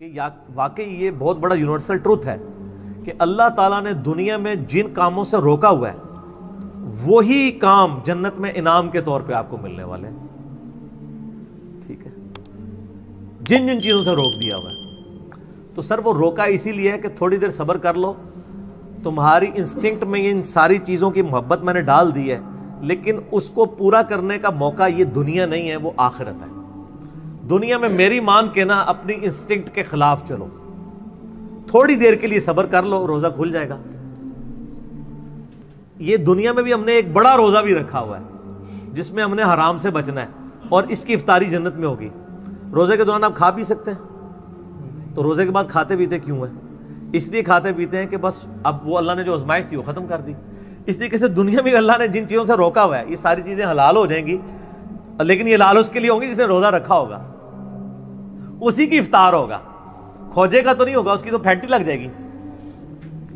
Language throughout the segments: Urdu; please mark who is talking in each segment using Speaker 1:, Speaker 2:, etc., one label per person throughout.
Speaker 1: کہ واقعی یہ بہت بڑا یونیورسل ٹروتھ ہے کہ اللہ تعالیٰ نے دنیا میں جن کاموں سے روکا ہوا ہے وہی کام جنت میں انعام کے طور پہ آپ کو ملنے والے ہیں. ٹھیک ہے, جن جن چیزوں سے روک دیا ہوا ہے تو سر وہ روکا اسی لیے ہے کہ تھوڑی دیر صبر کر لو, تمہاری انسٹنکٹ میں ان ساری چیزوں کی محبت میں نے ڈال دی ہے, لیکن اس کو پورا کرنے کا موقع یہ دنیا نہیں ہے, وہ آخرت ہے. دنیا میں میری مان کے نا اپنی انسٹنکٹ کے خلاف چلو, تھوڑی دیر کے لیے صبر کر لو, روزہ کھل جائے گا. یہ دنیا میں بھی ہم نے ایک بڑا روزہ بھی رکھا ہوا ہے جس میں ہم نے حرام سے بچنا ہے, اور اس کی افطاری جنت میں ہوگی. روزے کے دوران آپ کھا پی سکتے ہیں, تو روزے کے بعد کھاتے پیتے کیوں ہیں؟ اس لیے کھاتے پیتے ہیں کہ بس اب وہ اللہ نے جو آزمائش تھی وہ ختم کر دی. اس طریقے سے دنیا میں اللہ نے جن چیزوں سے روکا ہوا ہے یہ ساری چیزیں حلال ہو جائیں گی, لیکن یہ لال اس کے لیے ہوں گی جس نے روزہ رکھا ہوگا, اسی کی افطار ہوگا. کھوجے کا تو نہیں ہوگا, اس کی تو پھینٹی لگ جائے گی.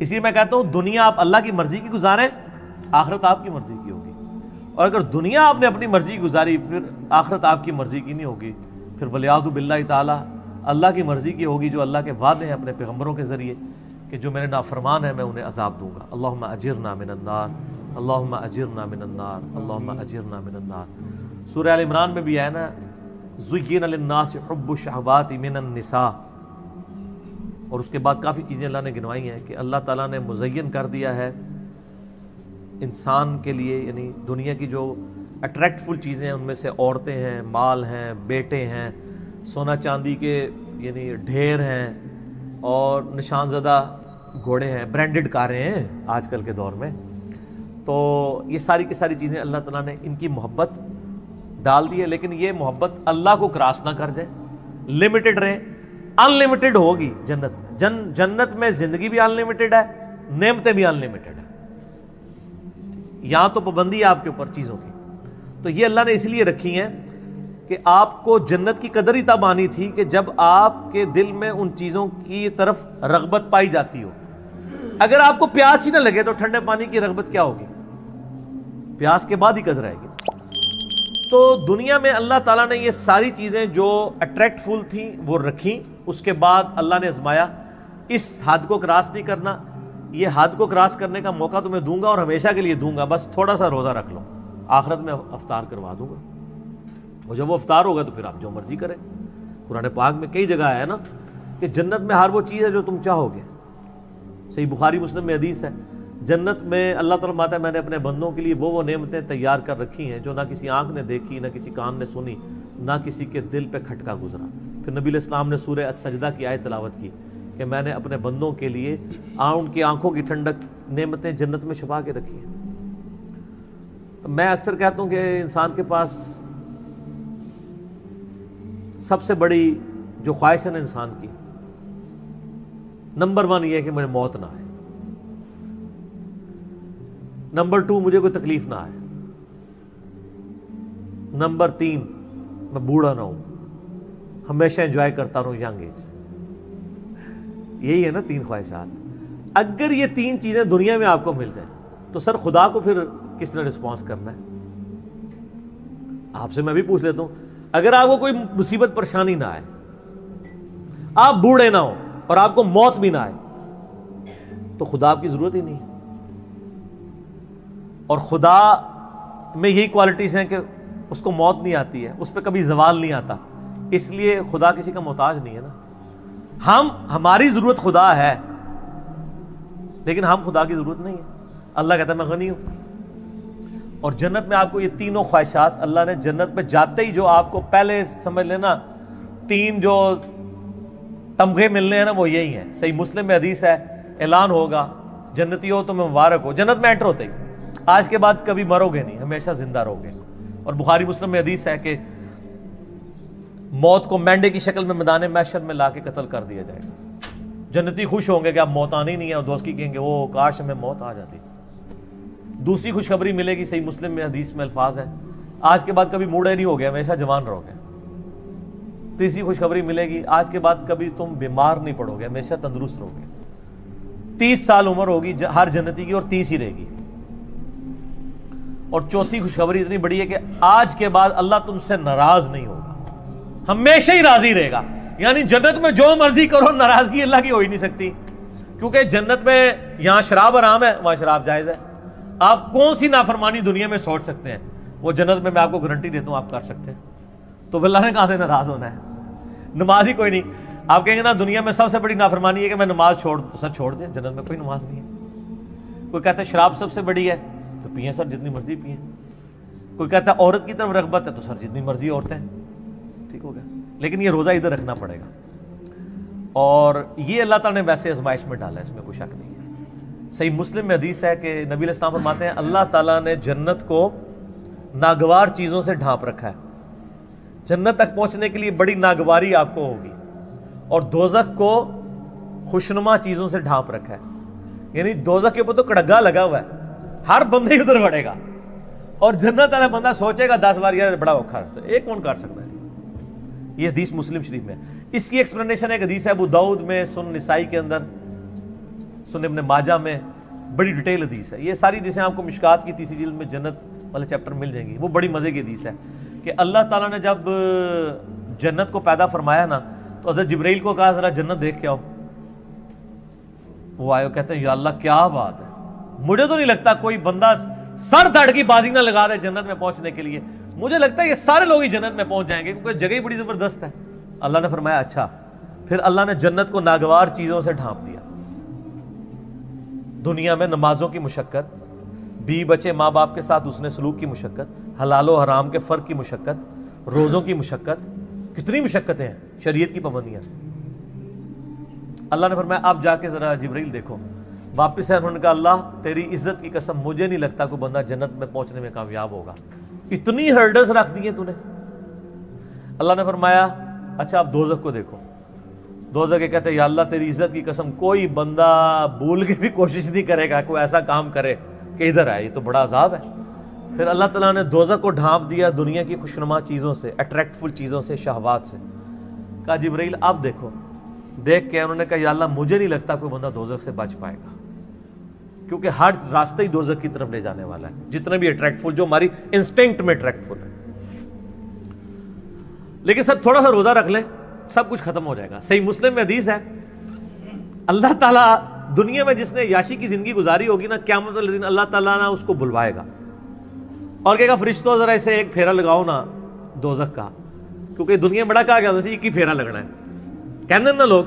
Speaker 1: اسی لیے میں کہتا ہوں دنیا آپ اللہ کی مرضی کی گزاریں, آخرت آپ کی مرضی کی ہوگی. اور اگر دنیا آپ نے اپنی مرضی کی گزاری پھر آخرت آپ کی مرضی کی نہیں ہوگی, پھر ولیعوذ باللہ تعالی اللہ کی مرضی کی ہوگی, جو اللہ کے وعدے ہیں اپنے پیغمبروں کے ذریعے کہ جو میرے نافرمان ہیں میں انہیں عذاب دوں گا. اللہم اجرنا من النار, اللہم اجرنا من النار, اللہم اجرنا من النار. سورہ آل عمران میں بھی ہے نا, زُيِّنَ لِلنَّاسِ حُبُّ الشَّهَوَاتِ مِنَ النِّسَاءِ, اور اس کے بعد کافی چیزیں اللہ نے گنوائی ہیں کہ اللہ تعالیٰ نے مزین کر دیا ہے انسان کے لیے, یعنی دنیا کی جو اٹریکٹفل چیزیں ہیں ان میں سے عورتیں ہیں, مال ہیں, بیٹے ہیں, سونا چاندی کے یعنی ڈھیر ہیں, اور نشان زدہ گھوڑے ہیں, برانڈڈ کاریں ہیں آج کل کے دور میں. تو یہ ساری کی ساری چیزیں اللہ تعالیٰ نے ان کی محبت ڈال دی ہے, لیکن یہ محبت اللہ کو کراس نہ کر جائے, لمیٹڈ رہے. ان لمیٹڈ ہوگی جنت میں, جنت میں زندگی بھی ان لمیٹڈ ہے, نعمتیں بھی ان لمیٹڈ ہے. یہاں تو پابندی ہے آپ کے اوپر چیزوں کی, تو یہ اللہ نے اس لیے رکھی ہیں کہ آپ کو جنت کی قدر ہی تب آنی تھی کہ جب آپ کے دل میں ان چیزوں کی طرف رغبت پائی جاتی ہو. اگر آپ کو پیاس ہی نہ لگے تو ٹھنڈے پانی کی رغبت کیا ہوگی؟ پیاس کے بعد ہی قدر آئے گی. تو دنیا میں اللہ تعالیٰ نے یہ ساری چیزیں جو اٹریکٹفل تھیں وہ رکھیں, اس کے بعد اللہ نے آزمایا اس حد کو کراس نہیں کرنا, یہ حد کو کراس کرنے کا موقع تمہیں دوں گا اور ہمیشہ کے لیے دوں گا, بس تھوڑا سا روزہ رکھ لو, آخرت میں افطار کروا دوں گا. اور جب وہ افطار ہوگا تو پھر آپ جو مرضی کریں. قرآن پاک میں کئی جگہ ہے نا کہ جنت میں ہر وہ چیز ہے جو تم چاہو گے. صحیح بخاری مسلم میں حدیث ہے, جنت میں اللہ تعالیٰ فرماتا ہے میں نے اپنے بندوں کے لیے وہ نعمتیں تیار کر رکھی ہیں جو نہ کسی آنکھ نے دیکھی, نہ کسی کان نے سنی, نہ کسی کے دل پہ کھٹکا گزرا. پھر نبی علیہ السلام نے سورہ السجدہ کی آیت تلاوت کی کہ میں نے اپنے بندوں کے لیے ان کی آنکھوں کی ٹھنڈک نعمتیں جنت میں چھپا کے رکھی ہیں. میں اکثر کہتا ہوں کہ انسان کے پاس سب سے بڑی جو خواہش ہے نا انسان کی, نمبر 1 یہ ہے کہ مجھے موت نہ آئے, نمبر 2 مجھے کوئی تکلیف نہ آئے, نمبر 3 میں بوڑھا نہ ہوں, ہمیشہ انجوائے کرتا رہوں ینگ ایج. یہی ہے نا 3 خواہشات. اگر یہ 3 چیزیں دنیا میں آپ کو مل جائیں تو سر خدا کو پھر کس نے رسپانس کرنا ہے؟ آپ سے میں بھی پوچھ لیتا ہوں, اگر آپ کو کوئی مصیبت پریشانی نہ آئے, آپ بوڑھے نہ ہو اور آپ کو موت بھی نہ آئے, تو خدا آپ کی ضرورت ہی نہیں. اور خدا میں یہی کوالٹیز ہیں کہ اس کو موت نہیں آتی ہے, اس پہ کبھی زوال نہیں آتا, اس لیے خدا کسی کا محتاج نہیں ہے نا. ہماری ضرورت خدا ہے لیکن ہم خدا کی ضرورت نہیں ہے. اللہ کہتا ہے میں غنی ہوں. اور جنت میں آپ کو یہ تینوں خواہشات اللہ نے جنت میں جاتے ہی جو آپ کو پہلے سمجھ لینا 3 جو تمغے ملنے ہیں نا وہ یہی ہیں. صحیح مسلم میں حدیث ہے, اعلان ہوگا جنتی ہو تو میں مبارک ہو. جنت میں انٹر ہوتے ہی آج کے بعد کبھی مرو گے نہیں, ہمیشہ زندہ رہو گے. اور بخاری مسلم میں حدیث ہے کہ موت کو مینڈے کی شکل میں میدان محشر میں لا کے قتل کر دیا جائے گا. جنتی خوش ہوں گے کہ اب موت آنی نہیں ہے, اور دوست کی کہیں گے وہ کاش ہمیں موت آ جاتی. دوسری خوشخبری ملے گی, صحیح مسلم میں حدیث میں الفاظ ہیں, آج کے بعد کبھی بوڑھے نہیں ہو گے, ہمیشہ جوان رہو گے. تیسری خوشخبری ملے گی, آج کے بعد کبھی تم بیمار نہیں پڑو گے, ہمیشہ تندرست رہو گے. 30 سال عمر ہوگی ہر جنتی کی اور 30 ہی رہے گی. اور چوتھی خوشخبری اتنی بڑی ہے کہ آج کے بعد اللہ تم سے ناراض نہیں ہوگا, ہمیشہ ہی راضی رہے گا. یعنی جنت میں جو مرضی کرو ناراضگی اللہ کی ہو ہی نہیں سکتی، کیونکہ جنت میں یہاں شراب حرام ہے، وہاں شراب جائز ہے. آپ کون سی نافرمانی دنیا میں سوچ سکتے ہیں، وہ جنت میں آپ کو گارنٹی دیتا ہوں آپ کر سکتے ہیں. تو اللہ نے کہاں سے ناراض ہونا ہے؟ نماز ہی کوئی نہیں. آپ کہیں گے نا دنیا میں سب سے بڑی نافرمانی ہے کہ میں نماز چھوڑ دیں، جنت میں کوئی نماز نہیں ہے. کوئی کہتا ہے شراب سب سے بڑی ہے تو پئیں سر جتنی مرضی پئیں. کوئی کہتا ہے عورت کی طرف رغبت ہے تو سر جتنی مرضی عورتیں. ٹھیک ہو گیا، لیکن یہ روزہ ادھر رکھنا پڑے گا. اور یہ اللہ تعالیٰ نے ویسے آزمائش میں ڈالا ہے، اس میں کوئی شک نہیں ہے. صحیح مسلم میں حدیث ہے کہ نبی علیہ السلام فرماتے ہیں اللہ تعالیٰ نے جنت کو ناگوار چیزوں سے ڈھانپ رکھا ہے. جنت تک پہنچنے کے لیے بڑی ناگواری آپ کو ہوگی، اور دوزخ کو خوشنما چیزوں سے ڈھانپ رکھا ہے. یعنی دوزخ کے اوپر تو کڑگا لگا ہوا ہے، ہر بندے ادھر بڑھے گا، اور جنت والا بندہ سوچے گا 10 بار یار بڑا اوکھا ہے، ایک کون کر سکتا ہے. یہ حدیث مسلم شریف میں. اس کی ایکسپلینیشن ایک حدیث ہے ابو داؤد میں، سنن نسائی کے اندر، سنن ابن ماجہ میں، بڑی ڈیٹیل حدیث ہے. یہ ساری حدیثیں آپ کو مشکات کی تیسری جلد میں جنت والے چیپٹر مل جائیں گی. وہ بڑی مزے کی حدیث ہے کہ اللہ تعالیٰ نے جب جنت کو پیدا فرمایا نا تو حضرت جبرائیل کو کہا ذرا جنت دیکھ کے آؤ. وہ آئے کہتے ہیں یا اللہ کیا بات ہے، مجھے تو نہیں لگتا کوئی بندہ سر دھڑ کی بازی نہ لگا دے جنت میں پہنچنے کے لیے. مجھے لگتا ہے یہ سارے لوگ ہی جنت میں پہنچ جائیں گے کیونکہ جگہ ہی بڑی زبردست ہے. اللہ نے فرمایا اچھا. پھر اللہ نے جنت کو ناگوار چیزوں سے ڈھانپ دیا. دنیا میں نمازوں کی مشقت، بیوی بچے ماں باپ کے ساتھ اس نے سلوک کی مشقت، حلال و حرام کے فرق کی مشقت، روزوں کی مشقت، کتنی مشقتیں ہیں، شریعت کی پابندیاں. اللہ نے فرمایا آپ جا کے ذرا جبرائیل دیکھو. واپس ہے، انہوں نے کہا اللہ تیری عزت کی قسم مجھے نہیں لگتا کوئی بندہ جنت میں پہنچنے میں کامیاب ہوگا، اتنی ہرڈلز رکھ دی ہیں تو نے. اللہ نے فرمایا اچھا آپ دوزخ کو دیکھو. دوزخ کے کہتے ہیں یا اللہ تیری عزت کی قسم کوئی بندہ بھول کے بھی کوشش نہیں کرے گا کوئی ایسا کام کرے کہ ادھر آئے، یہ تو بڑا عذاب ہے. پھر اللہ تعالیٰ نے دوزخ کو ڈھانپ دیا دنیا کی خوشنما چیزوں سے، اٹریکٹفل چیزوں سے، شہوات سے. کہا جبرائیل آپ دیکھو. دیکھ کے انہوں نے کہا یا اللہ مجھے نہیں لگتا کوئی بندہ دوزخ سے بچ پائے گا، کیونکہ ہر راستہ ہی دوزخ کی طرف لے جانے والا ہے، جتنے بھی اٹریکٹفل جو ہماری انسٹنکٹ میں اٹریکٹفل ہے. لیکن سب تھوڑا سا روزہ رکھ لیں سب کچھ ختم ہو جائے گا. صحیح مسلم میں حدیث ہے اللہ تعالیٰ دنیا میں جس نے یاشی کی زندگی گزاری ہوگی نا، قیامت والے دن اللہ تعالیٰ نا اس کو بلوائے گا اور کہے گا فرشتوں ذرا اسے ایک پھیرا لگاؤ نا دوزخ کا، کیونکہ دنیا میں بڑا کہا گیا ایک ہی پھیرا لگنا ہے. کہتے ہیں نا لوگ.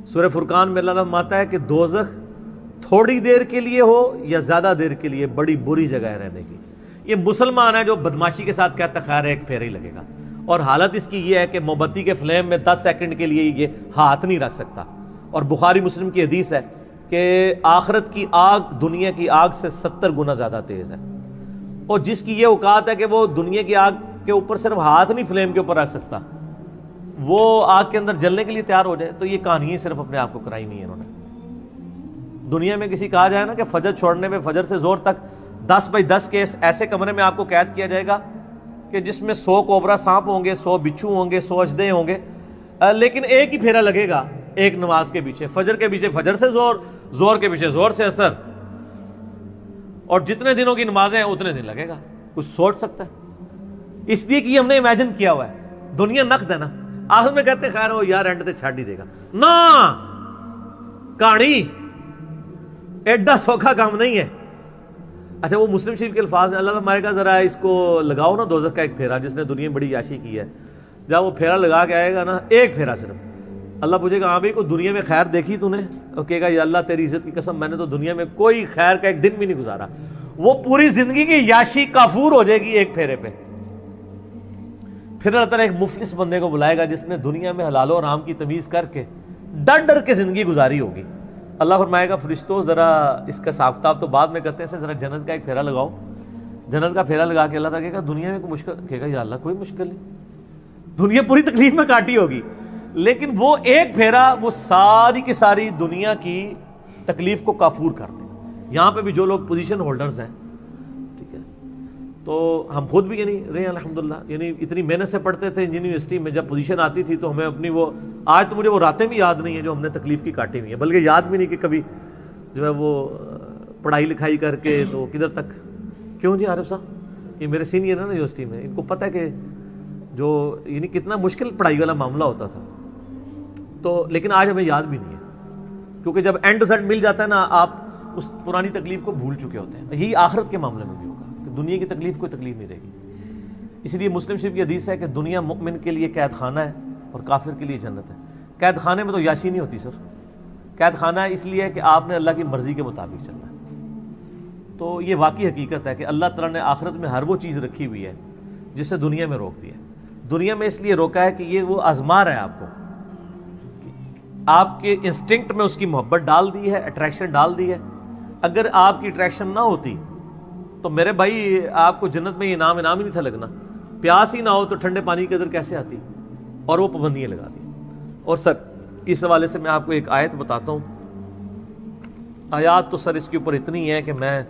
Speaker 1: سورہ فرقان میں اللہ فرماتا ہے کہ دوزخ تھوڑی دیر کے لیے ہو یا زیادہ دیر کے لیے بڑی بری جگہ ہے رہنے کی. یہ مسلمان ہے جو بدماشی کے ساتھ کہتا خیر ایک پھیرا ہی لگے گا، اور حالت اس کی یہ ہے کہ موم بتی کے فلیم میں 10 سیکنڈ کے لیے یہ ہاتھ نہیں رکھ سکتا. اور بخاری مسلم کی حدیث ہے کہ آخرت کی آگ دنیا کی آگ سے 70 گنا زیادہ تیز ہے، اور جس کی یہ اوقات ہے کہ وہ دنیا کی آگ کے اوپر صرف ہاتھ نہیں فلیم کے اوپر رکھ سکتا، وہ آگ کے اندر جلنے کے لیے تیار ہو جائے. تو یہ کہانیاں صرف اپنے آپ کو کرائی نہیں ہے انہوں نے. دنیا میں کسی کہا جائے نا کہ فجر چھوڑنے میں فجر سے زور تک 10x10 کے ایسے کمرے میں آپ کو قید کیا جائے گا کہ جس میں 100 کوبرا سانپ ہوں گے، 100 بچھو ہوں گے، 100 اژدھے ہوں گے، لیکن ایک ہی پھیرا لگے گا ایک نماز کے پیچھے. فجر کے پیچھے فجر سے زور، زور کے پیچھے زور سے اثر، اور جتنے دنوں کی نمازیں ہیں اتنے دن لگے گا. کچھ سوچ سکتا ہے؟ اس لیے کہ ہم نے امیجن کیا ہوا ہے. دنیا نقد ہے نا، آخر میں کہتے خیر ہو یار اینڈ تے چھاڑ ہی دے گا نا. کہانی ایڈا سوکھا کام نہیں ہے. اچھا وہ مسلم شریف کے الفاظ ہیں، اللہ ہمارے کا ذرا اس کو لگاؤ نا دوزخ کا ایک پھیرا جس نے دنیا میں بڑی عیاشی کی ہے. جب وہ پھیرا لگا کے آئے گا نا، ایک پھیرا صرف، اللہ پوچھے گا ہاں بھائی کوئی دنیا میں خیر دیکھی تو نے؟ اور کہے گا یا اللہ تیری عزت کی قسم میں نے تو دنیا میں کوئی خیر کا ایک دن بھی نہیں گزارا. وہ پوری زندگی کی یاشی کافور ہو جائے گی ایک پھیرے پہ. پھر اللہ تعالیٰ ایک مفلس بندے کو بلائے گا جس نے دنیا میں حلال و حرام کی تمیز کر کے ڈر ڈر کے زندگی گزاری ہوگی. اللہ فرمائے گا فرشتوں ذرا اس کا حساب کتاب تو بعد میں کرتے ہیں، ذرا جنت کا ایک پھیرا لگاؤ. جنت کا پھیرا لگا کے اللہ تعالیٰ کہے گا دنیا میں کوئی مشکل، کہے گا یا اللہ کوئی مشکل نہیں، دنیا پوری تکلیف میں کاٹی ہوگی، لیکن وہ ایک پھیرا وہ ساری کی ساری دنیا کی تکلیف کو کافور کر دے. یہاں پہ بھی جو لوگ پوزیشن ہولڈرز ہیں، ٹھیک ہے، تو ہم خود بھی یعنی رہے الحمدللہ، یعنی اتنی محنت سے پڑھتے تھے یونیورسٹی میں، جب پوزیشن آتی تھی تو ہمیں اپنی وہ آج تو مجھے وہ راتیں بھی یاد نہیں ہیں جو ہم نے تکلیف کی کاٹی ہوئی ہیں، بلکہ یاد بھی نہیں کہ کبھی جو ہے وہ پڑھائی لکھائی کر کے تو کدھر تک. کیوں جی عارف صاحب یہ میرے سینئر ہیں نا یونیورسٹی میں، ان کو پتہ ہے کہ جو یعنی کتنا مشکل پڑھائی والا معاملہ ہوتا تھا. تو لیکن آج ہمیں یاد بھی نہیں ہے, کیونکہ جب اینڈ رزلٹ مل جاتا ہے نا, آپ اس پرانی تکلیف کو بھول چکے ہوتے ہیں. یہی آخرت کے معاملے میں بھی ہوگا کہ دنیا کی تکلیف کوئی تکلیف نہیں رہے گی. اس لیے مسلم شریف کی حدیث ہے کہ دنیا مؤمن کے لیے قید خانہ ہے اور کافر کے لیے جنت ہے. قید خانے میں تو یاشی نہیں ہوتی سر. قید خانہ اس لیے ہے کہ آپ نے اللہ کی مرضی کے مطابق چلنا ہے. تو یہ واقعی حقیقت ہے کہ اللہ تعالیٰ نے آخرت میں ہر وہ چیز رکھی ہوئی ہے جس سے دنیا میں روک دیا ہے. دنیا میں اس لیے روکا ہے کہ یہ وہ آزما رہا ہے آپ کو, آپ کے انسٹنکٹ میں اس کی محبت ڈال دی ہے, اٹریکشن ڈال دی ہے. اگر آپ کی اٹریکشن نہ ہوتی تو میرے بھائی آپ کو جنت میں یہ انعام ہی نہیں تھا لگنا. پیاس ہی نہ ہو تو ٹھنڈے پانی کی قدر کیسے آتی, اور وہ پابندیاں لگا دی. اور سر اس حوالے سے میں آپ کو ایک آیت بتاتا ہوں. آیات تو سر اس کے اوپر اتنی ہے کہ میں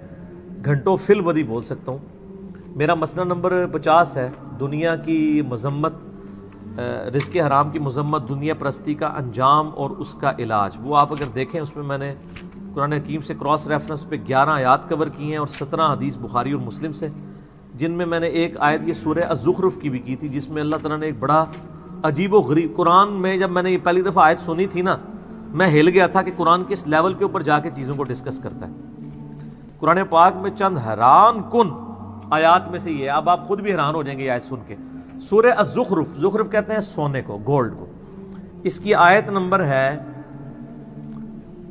Speaker 1: گھنٹوں فی البدی بول سکتا ہوں. میرا مسئلہ نمبر 50 ہے, دنیا کی مذمت, رزق حرام کی مذمت, دنیا پرستی کا انجام اور اس کا علاج. وہ آپ اگر دیکھیں اس میں میں نے قرآن حکیم سے کراس ریفرنس پہ 11 آیات کور کی ہیں اور 17 حدیث بخاری اور مسلم سے, جن میں میں نے ایک آیت یہ سورہ الزخرف کی بھی کی تھی, جس میں اللہ تعالیٰ نے ایک بڑا عجیب و غریب, قرآن میں جب میں نے یہ پہلی دفعہ آیت سنی تھی نا, میں ہل گیا تھا کہ قرآن کس لیول کے اوپر جا کے چیزوں کو ڈسکس کرتا ہے. قرآن پاک میں چند حیران کن آیات میں سے یہ, اب آپ خود بھی حیران ہو جائیں گے یہ آیت سن کے. سورہ الزخرف, زخرف کہتے ہیں سونے کو, گولڈ کو. اس کی آیت نمبر ہے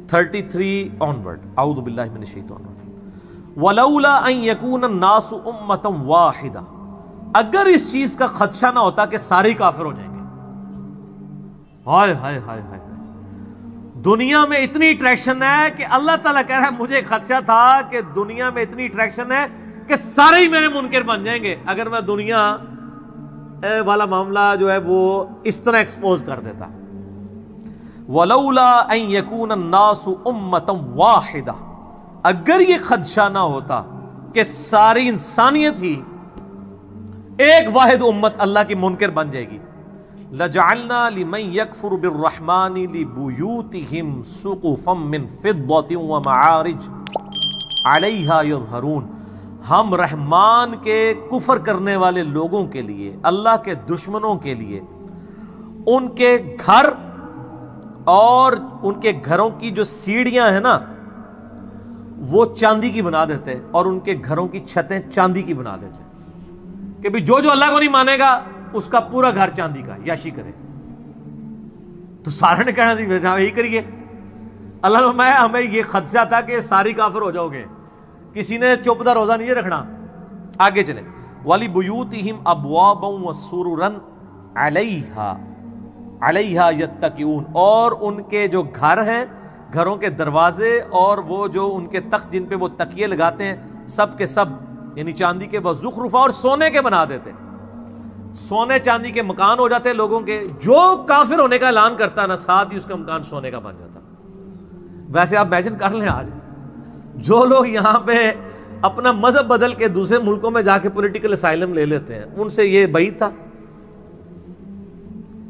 Speaker 1: 33 آنورڈ. اعوذ باللہ من الشیطان الرجیم. ولولا ان یکون الناس امۃ واحدہ, اگر اس چیز کا خدشہ نہ ہوتا کہ سارے کافر ہو جائیں گے. ہائے ہائے ہائے ہائے, دنیا میں اتنی اٹریکشن ہے کہ اللہ تعالیٰ کہہ رہا ہے مجھے خدشہ تھا کہ دنیا میں اتنی اٹریکشن ہے کہ سارے ہی میرے منکر بن جائیں گے اگر میں دنیا والا معاملہ جو ہے وہ اس طرح ایکسپوز کر دیتا. وَلَوْلَا أَن يَكُونَ النَّاسُ أُمَّةً وَاحِدَةً, اگر یہ خدشہ نہ ہوتا کہ ساری انسانیت ہی ایک واحد امت اللہ کی منکر بن جائے گی. لَجَعَلْنَا لِمَن يَكْفُرُ بِالرَّحْمَنِ لِبُيُوتِهِمْ سُقُفًا مِّن فِضَّةٍ وَمَعَارِجَ عَلَيْهَا يَظْهَرُونَ, ہم رحمان کے کفر کرنے والے لوگوں کے لیے, اللہ کے دشمنوں کے لیے, ان کے گھر اور ان کے گھروں کی جو سیڑھیاں ہیں نا وہ چاندی کی بنا دیتے, اور ان کے گھروں کی چھتیں چاندی کی بنا دیتے کہ بھی جو اللہ کو نہیں مانے گا اس کا پورا گھر چاندی کا, یاشی کرے. تو سارے نے کہنا یہی کریے. اللہ میں ہمیں یہ خدشہ تھا کہ ساری کافر ہو جاؤ گے, کسی نے چپ دا روزہ نہیں رکھنا. آگے چلیں. وَلِبُيُوتِهِمْ أَبْوَابًا وَسُرُرًا عَلَيْهَا يَتَّكِئُونَ, اور ان کے جو گھر ہیں, گھروں کے دروازے اور وہ جو ان کے تخت جن پہ وہ تکیے لگاتے ہیں, سب کے سب یعنی چاندی کے, وزخرفا, اور سونے کے بنا دیتے. سونے چاندی کے مکان ہو جاتے لوگوں کے. جو کافر ہونے کا اعلان کرتا ہے نا, ساتھ ہی اس کا مکان سونے کا بن جاتا. ویسے آپ امیجن کر لیں, آج جو لوگ یہاں پہ اپنا مذہب بدل کے دوسرے ملکوں میں جا کے پولیٹیکل اسائلم لے لیتے ہیں, ان سے یہ بعید تھا.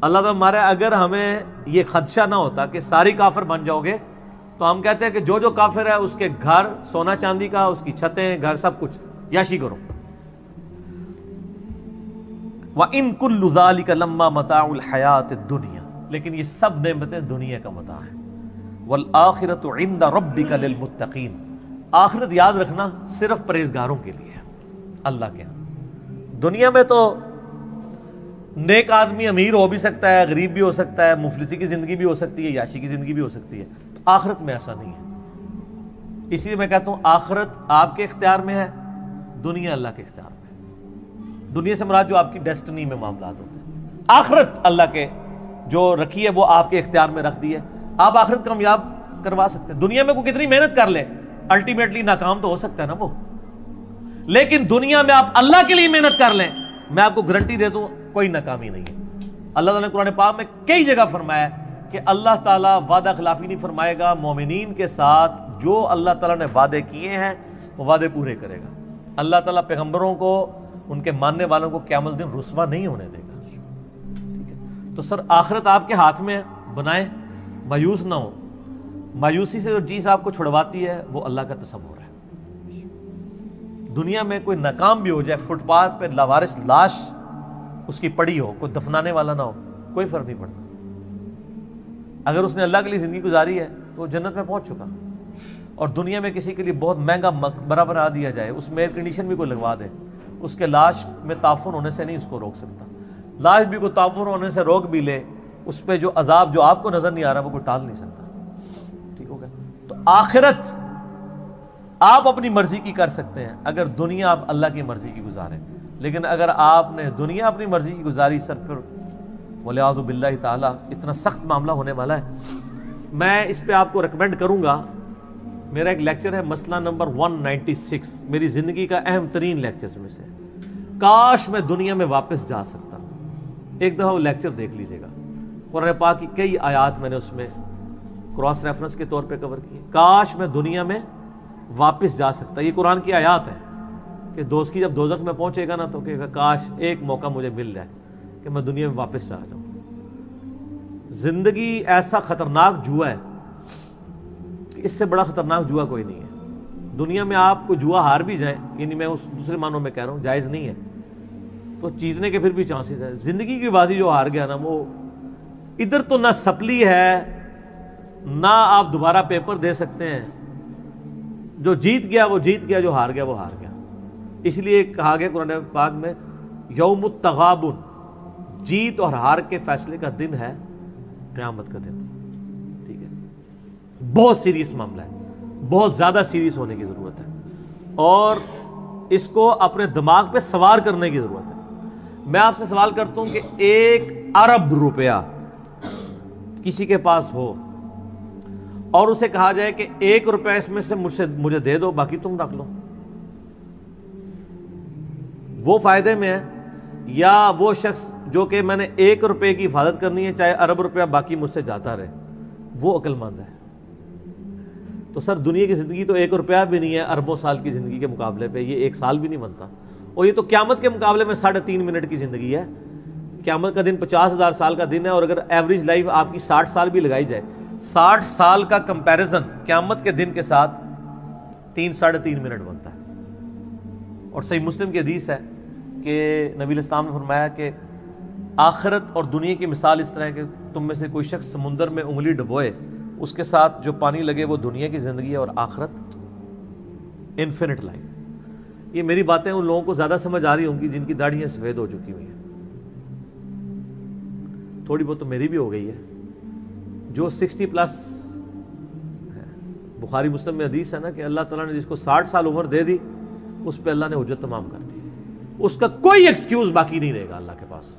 Speaker 1: اللہ تعالیٰ ہمارے, اگر ہمیں یہ خدشہ نہ ہوتا کہ ساری کافر بن جاؤ گے تو ہم کہتے ہیں کہ جو کافر ہے اس کے گھر سونا چاندی کا, اس کی چھتیں, گھر, سب کچھ یاشی کرو. وَإِن كُلُّ ذَلِكَ لَمَّا مَتَاعُ الْحَيَاةِ الدُّنْيَا, لیکن یہ سب نعمتیں دنیا کا متاع ہیں. وَالْآخِرَةُ عِنْدَ رَبِّكَ لِلْمُتَّقِينَ, آخرت یاد رکھنا صرف پرہیزگاروں کے لیے ہے اللہ کے ہاں. دنیا میں تو نیک آدمی امیر ہو بھی سکتا ہے, غریب بھی ہو سکتا ہے, مفلسی کی زندگی بھی ہو سکتی ہے, یاشی کی زندگی بھی ہو سکتی ہے. آخرت میں ایسا نہیں ہے. اس لیے میں کہتا ہوں آخرت آپ کے اختیار میں ہے, دنیا اللہ کے اختیار میں. دنیا سے مراد جو آپ کی ڈیسٹنی میں معاملات ہوتے ہیں, آخرت اللہ کے جو رکھی ہے وہ آپ کے اختیار میں رکھ دی ہے. آپ آخرت کامیاب کروا سکتے ہیں. دنیا میں کوئی کتنی محنت کر لے الٹیمیٹلی ناکام تو ہو سکتا ہے نا وہ, لیکن دنیا میں آپ اللہ کے لیے محنت کر لیں, میں آپ کو گارنٹی دیتا ہوں کوئی ناکامی نہیں ہے. اللہ تعالیٰ نے قرآن پاک میں کئی جگہ فرمایا کہ اللہ تعالیٰ وعدہ خلافی نہیں فرمائے گا. مومنین کے ساتھ جو اللہ تعالیٰ نے وعدے کیے ہیں وہ وعدے پورے کرے گا. اللہ تعالیٰ پیغمبروں کو, ان کے ماننے والوں کو قیامت دن رسوا نہیں ہونے دے گا. ٹھیک ہے, تو سر آخرت آپ کے ہاتھ میں ہے, بنائیں, مایوس نہ ہو. مایوسی سے جو چیز آپ کو چھڑواتی ہے وہ اللہ کا تصور ہے. دنیا میں کوئی ناکام بھی ہو جائے, فٹ پاتھ پہ لاوارث لاش اس کی پڑی ہو، کوئی دفنانے والا نہ ہو، کوئی فرق نہیں پڑتا. اگر اس نے اللہ کے لیے زندگی گزاری ہے تو وہ جنت میں پہنچ چکا. اور دنیا میں کسی کے لیے بہت مہنگا مقبرہ بنا دیا جائے، اس میں ایئر کنڈیشن بھی کوئی لگوا دے، اس کے لاش میں تعفن ہونے سے نہیں اس کو روک سکتا. لاش بھی کوئی تعفن ہونے سے روک بھی لے، اس پہ جو عذاب جو آپ کو نظر نہیں آ رہا وہ کوئی ٹال نہیں سکتا. ٹھیک ہو گیا؟ تو آخرت آپ اپنی مرضی کی کر سکتے ہیں اگر دنیا آپ اللہ کی مرضی کی گزاریں. لیکن اگر آپ نے دنیا اپنی مرضی کی گزاری سر پھر وَلِعَاذُ بِاللَّهِ تعالیٰ اتنا سخت معاملہ ہونے والا ہے. میں اس پہ آپ کو ریکمینڈ کروں گا، میرا ایک لیکچر ہے مسئلہ نمبر 196، میری زندگی کا اہم ترین لیکچرز میں سے. کاش میں دنیا میں واپس جا سکتا. ایک دفعہ وہ لیکچر دیکھ لیجئے گا. قرآن پاک کی کئی آیات میں نے اس میں کراس ریفرنس کے طور پہ کور کی. کاش میں دنیا میں واپس جا سکتا. یہ قرآن کی آیات ہے کہ دوست کی جب دوزخ میں پہنچے گا نا تو کہے گا کاش ایک موقع مجھے مل جائے کہ میں دنیا میں واپس سے آ جاؤں. زندگی ایسا خطرناک جوا ہے کہ اس سے بڑا خطرناک جوا کوئی نہیں ہے. دنیا میں آپ کو جوا ہار بھی جائیں، یعنی میں اس دوسرے معنوں میں کہہ رہا ہوں جائز نہیں ہے، تو جیتنے کے پھر بھی چانسز ہیں. زندگی کی بازی جو ہار گیا نا، وہ ادھر تو نہ سپلی ہے نہ آپ دوبارہ پیپر دے سکتے ہیں. جو جیت گیا وہ جیت گیا، جو ہار گیا وہ ہار گیا. اس لیے کہا گیا قرآن پاک میں یوم التغابن، جیت اور ہار کے فیصلے کا دن ہے قیامت کا دن. ٹھیک ہے؟ بہت سیریس معاملہ ہے، بہت زیادہ سیریس ہونے کی ضرورت ہے، اور اس کو اپنے دماغ پہ سوار کرنے کی ضرورت ہے. میں آپ سے سوال کرتا ہوں کہ 1 ارب روپیہ کسی کے پاس ہو اور اسے کہا جائے کہ 1 روپیہ اس میں سے مجھے دے دو، باقی تم رکھ لو، وہ فائدے میں ہے یا وہ شخص جو کہ میں نے 1 روپے کی حفاظت کرنی ہے چاہے ارب روپیہ باقی مجھ سے جاتا رہے، وہ عقل مند ہے؟ تو سر دنیا کی زندگی تو 1 روپیہ بھی نہیں ہے اربوں سال کی زندگی کے مقابلے پہ. یہ 1 سال بھی نہیں بنتا، اور یہ تو قیامت کے مقابلے میں 3.5 منٹ کی زندگی ہے. قیامت کا دن 50,000 سال کا دن ہے، اور اگر ایوریج لائف آپ کی 60 سال بھی لگائی جائے، 60 سال کا کمپیریزن قیامت کے دن کے ساتھ 3.5 منٹ بنتا ہے. اور صحیح مسلم کی حدیث ہے کہ نبی علیہ السلام نے فرمایا کہ آخرت اور دنیا کی مثال اس طرح ہے کہ تم میں سے کوئی شخص سمندر میں انگلی ڈبوئے، اس کے ساتھ جو پانی لگے وہ دنیا کی زندگی ہے، اور آخرت انفینٹ لائف. یہ میری باتیں ان لوگوں کو زیادہ سمجھ آ رہی ہوں گی جن کی داڑھیاں سفید ہو چکی ہوئی ہیں. تھوڑی بہت تو میری بھی ہو گئی ہے. جو 60+ ہے، بخاری مسلم میں حدیث ہے نا کہ اللہ تعالیٰ نے جس کو 60 سال عمر دے دی اس پہ اللہ نے حجت تمام کر دی. اس کا کوئی ایکسکیوز باقی نہیں رہے گا اللہ کے پاس.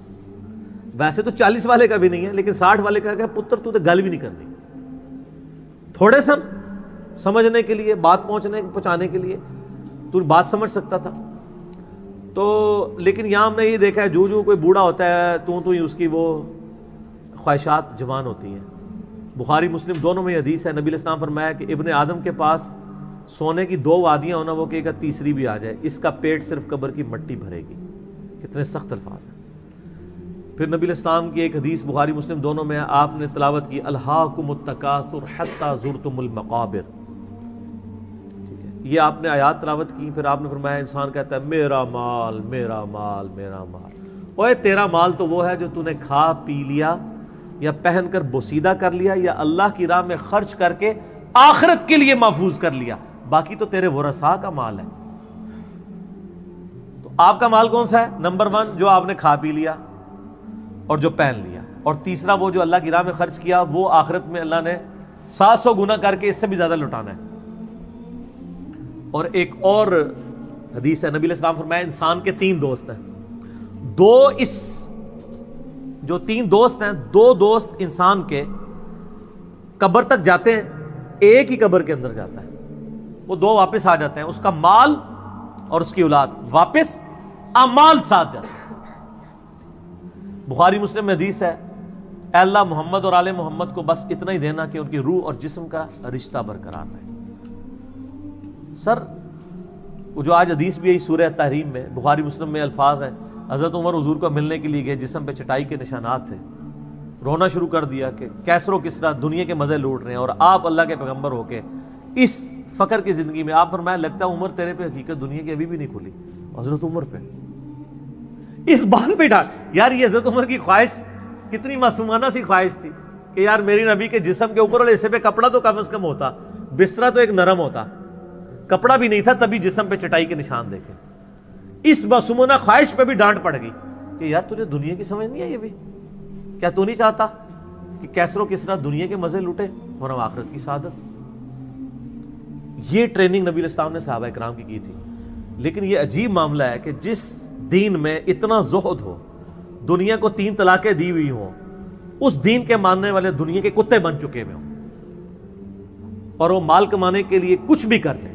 Speaker 1: ویسے تو 40 والے کا بھی نہیں ہے، لیکن 60 والے کا کہ پتر تو گل بھی نہیں کرنی. تھوڑے سن سمجھنے کے لیے، بات پہنچانے کے لیے تو بات سمجھ سکتا تھا. تو لیکن یہاں ہم نے یہ دیکھا ہے جو کوئی بوڑھا ہوتا ہے تو ہی اس کی وہ خواہشات جوان ہوتی ہیں. بخاری مسلم دونوں میں حدیث ہے، نبی علیہ السلام فرمایا کہ ابن آدم کے پاس سونے کی 2 وادیاں ہونا، وہ کہے گا تیسری بھی آ جائے، اس کا پیٹ صرف قبر کی مٹی بھرے گی. کتنے سخت الفاظ ہیں. پھر نبی علیہ السلام کی ایک حدیث بخاری مسلم دونوں میں آپ نے تلاوت کی الہاکم التکاثر حتی زرتم المقابر. ٹھیک ہے، یہ آپ نے آیات تلاوت کی. پھر آپ نے فرمایا انسان کہتا ہے میرا مال میرا مال میرا مال. اوے تیرا مال تو وہ ہے جو تو نے کھا پی لیا یا پہن کر بوسیدہ کر لیا یا اللہ کی راہ میں خرچ کر کے آخرت کے لیے محفوظ کر لیا، باقی تو تیرے ورثاء کا مال ہے. تو آپ کا مال کون سا ہے؟ نمبر 1 جو آپ نے کھا پی لیا اور جو پہن لیا، اور تیسرا وہ جو اللہ کی راہ میں خرچ کیا، وہ آخرت میں اللہ نے 700 گنا کر کے اس سے بھی زیادہ لٹانا ہے. اور ایک اور حدیث ہے، نبی علیہ السلام فرمایا انسان کے 3 دوست ہیں. جو 3 دوست ہیں، 2 دوست انسان کے قبر تک جاتے ہیں، ایک ہی قبر کے اندر جاتا ہے، وہ 2 واپس آ جاتے ہیں. اس کا مال اور اس کی اولاد واپس، اعمال ساتھ جاتے ہیں. بخاری مسلم میں حدیث ہے اے اللہ محمد اور آل محمد کو بس اتنا ہی دینا کہ ان کی روح اور جسم کا رشتہ برقرار رہے. سر وہ جو آج حدیث بھی ہے سورہ تحریم میں، بخاری مسلم میں الفاظ ہیں حضرت عمر حضور کو ملنے کے لیے گئے، جسم پہ چٹائی کے نشانات تھے، رونا شروع کر دیا کہ کیسر و کسرا دنیا کے مزے لوٹ رہے ہیں اور آپ اللہ کے پیغمبر ہو کے اس فقر کی زندگی میں. آپ فرمایا لگتا ہے عمر تیرے پہ حقیقت دنیا کی ابھی بھی نہیں کھلی. حضرت عمر پہ اس بات پہ ڈانٹ. یار یہ حضرت عمر کی خواہش کتنی معصومانہ سی خواہش تھی کہ یار میری نبی کے جسم کے اوپر والے حصے پہ کپڑا تو کم از کم ہوتا, بسترا تو ایک نرم ہوتا, کپڑا بھی نہیں تھا تبھی جسم پہ چٹائی کے نشان دیکھے. اس معصومانہ خواہش پہ بھی ڈانٹ پڑ گئی کہ یار تجھے دنیا کی سمجھ نہیں ہے, یہ بھی کیا تو نہیں چاہتا کہ کیسر و کسرا دنیا کے مزے لوٹے اور ہم آخرت کی سعادت. یہ ٹریننگ نبی علیہ السلام نے صحابہ کرام کی تھی. لیکن یہ عجیب معاملہ ہے کہ جس دین میں اتنا زہد ہو, دنیا کو 3 طلاقیں دی ہوئی ہوں, اس دین کے ماننے والے دنیا کے کتے بن چکے ہوئے ہوں اور وہ مال کمانے کے لیے کچھ بھی کر دیں,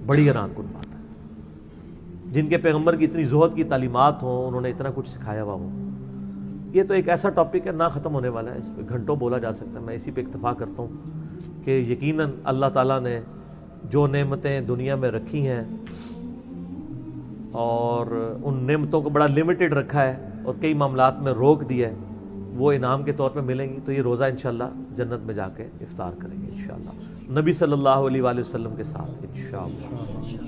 Speaker 1: بڑی حیران کن بات ہے. جن کے پیغمبر کی اتنی زہد کی تعلیمات ہوں, انہوں نے اتنا کچھ سکھایا ہوا ہو. یہ تو ایک ایسا ٹاپک ہے نہ ختم ہونے والا ہے, اس پہ گھنٹوں بولا جا سکتا ہے. میں اسی پہ اکتفا کرتا ہوں کہ یقیناً اللہ تعالیٰ نے جو نعمتیں دنیا میں رکھی ہیں اور ان نعمتوں کو بڑا لمیٹڈ رکھا ہے اور کئی معاملات میں روک دیا ہے, وہ انعام کے طور پہ ملیں گی. تو یہ روزہ انشاءاللہ جنت میں جا کے افطار کریں گے انشاءاللہ, نبی صلی اللہ علیہ وآلہ وسلم کے ساتھ انشاءاللہ.